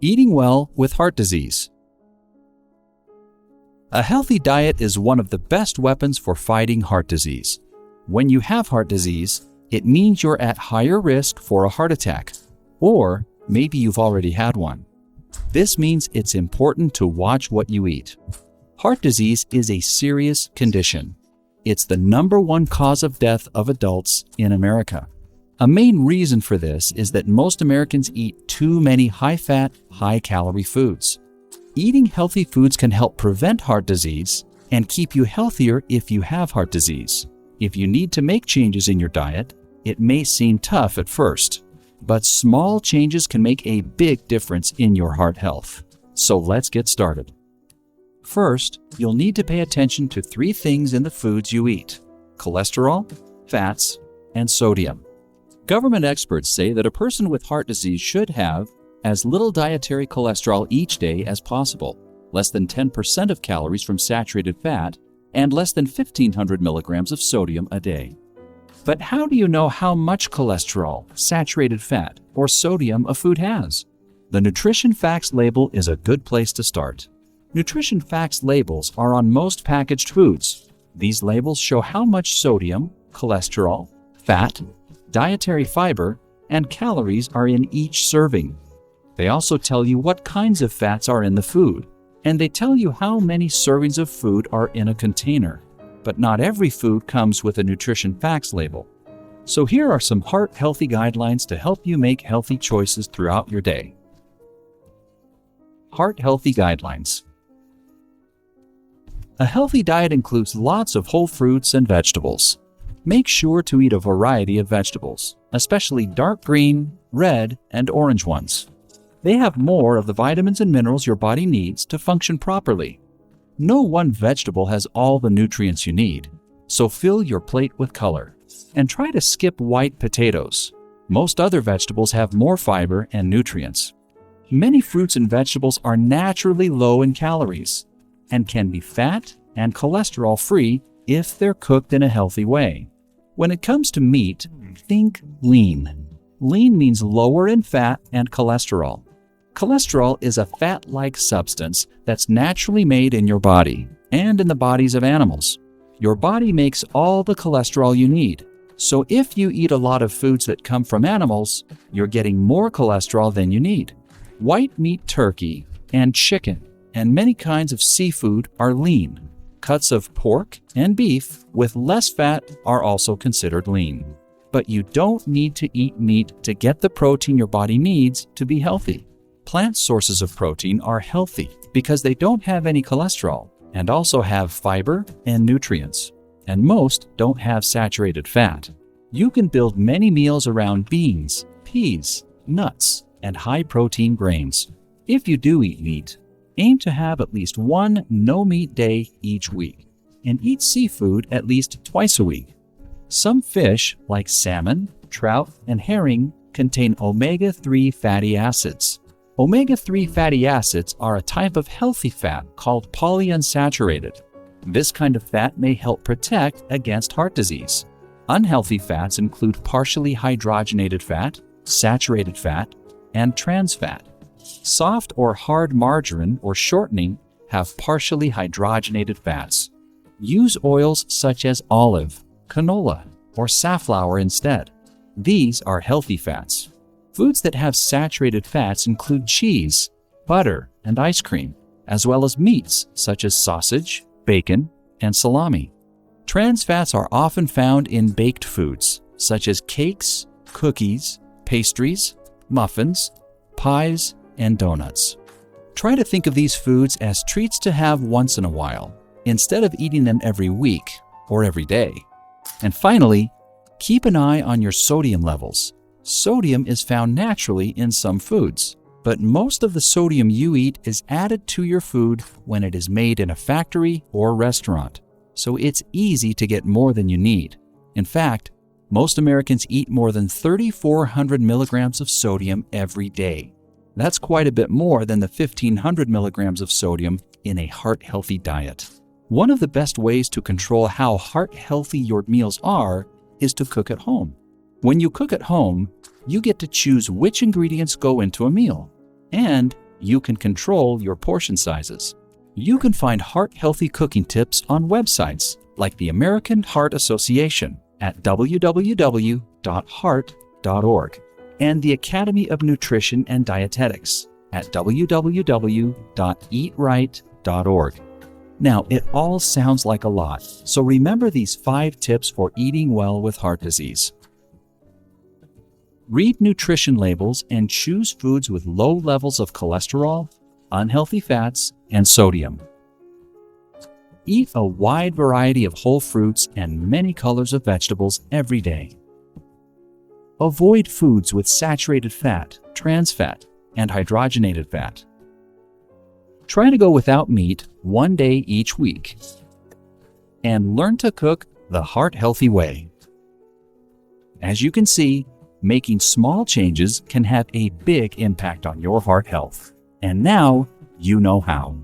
Eating well with heart disease. A healthy diet is one of the best weapons for fighting heart disease. When you have heart disease, it means you're at higher risk for a heart attack, or maybe you've already had one. This means it's important to watch what you eat. Heart disease is a serious condition. It's the #1 cause of death of adults in America. A main reason for this is that most Americans eat too many high-fat, high-calorie foods. Eating healthy foods can help prevent heart disease and keep you healthier if you have heart disease. If you need to make changes in your diet, it may seem tough at first, but small changes can make a big difference in your heart health. So let's get started. First, you'll need to pay attention to 3 things in the foods you eat: cholesterol, fats, and sodium. Government experts say that a person with heart disease should have as little dietary cholesterol each day as possible, less than 10% of calories from saturated fat, and less than 1,500 milligrams of sodium a day. But how do you know how much cholesterol, saturated fat, or sodium a food has? The nutrition facts label is a good place to start. Nutrition facts labels are on most packaged foods. These labels show how much sodium, cholesterol, fat, dietary fiber, and calories are in each serving. They also tell you what kinds of fats are in the food, and they tell you how many servings of food are in a container. But not every food comes with a nutrition facts label. So here are some heart-healthy guidelines to help you make healthy choices throughout your day. Heart-healthy guidelines. A healthy diet includes lots of whole fruits and vegetables. Make sure to eat a variety of vegetables, especially dark green, red, and orange ones. They have more of the vitamins and minerals your body needs to function properly. No one vegetable has all the nutrients you need, so fill your plate with color. And try to skip white potatoes. Most other vegetables have more fiber and nutrients. Many fruits and vegetables are naturally low in calories and can be fat and cholesterol-free if they're cooked in a healthy way. When it comes to meat, think lean. Lean means lower in fat and cholesterol. Cholesterol is a fat-like substance that's naturally made in your body and in the bodies of animals. Your body makes all the cholesterol you need. So if you eat a lot of foods that come from animals, you're getting more cholesterol than you need. White meat turkey and chicken and many kinds of seafood are lean. Cuts of pork and beef with less fat are also considered lean. But you don't need to eat meat to get the protein your body needs to be healthy. Plant sources of protein are healthy because they don't have any cholesterol and also have fiber and nutrients. And most don't have saturated fat. You can build many meals around beans, peas, nuts, and high-protein grains. If you do eat meat, aim to have at least 1 no-meat day each week, and eat seafood at least twice a week. Some fish, like salmon, trout, and herring, contain omega-3 fatty acids. Omega-3 fatty acids are a type of healthy fat called polyunsaturated. This kind of fat may help protect against heart disease. Unhealthy fats include partially hydrogenated fat, saturated fat, and trans fat. Soft or hard margarine or shortening have partially hydrogenated fats. Use oils such as olive, canola, or safflower instead. These are healthy fats. Foods that have saturated fats include cheese, butter, and ice cream, as well as meats such as sausage, bacon, and salami. Trans fats are often found in baked foods such as cakes, cookies, pastries, muffins, pies, and donuts. Try to think of these foods as treats to have once in a while, instead of eating them every week or every day. And finally, keep an eye on your sodium levels. Sodium is found naturally in some foods, but most of the sodium you eat is added to your food when it is made in a factory or restaurant, so it's easy to get more than you need. In fact, most Americans eat more than 3,400 milligrams of sodium every day. That's quite a bit more than the 1,500 milligrams of sodium in a heart-healthy diet. One of the best ways to control how heart-healthy your meals are is to cook at home. When you cook at home, you get to choose which ingredients go into a meal, and you can control your portion sizes. You can find heart-healthy cooking tips on websites like the American Heart Association at www.heart.org and the Academy of Nutrition and Dietetics at www.eatright.org. Now, it all sounds like a lot, so remember these 5 tips for eating well with heart disease. Read nutrition labels and choose foods with low levels of cholesterol, unhealthy fats, and sodium. Eat a wide variety of whole fruits and many colors of vegetables every day. Avoid foods with saturated fat, trans fat, and hydrogenated fat. Try to go without meat 1 day each week. And learn to cook the heart-healthy way. As you can see, making small changes can have a big impact on your heart health. And now you know how.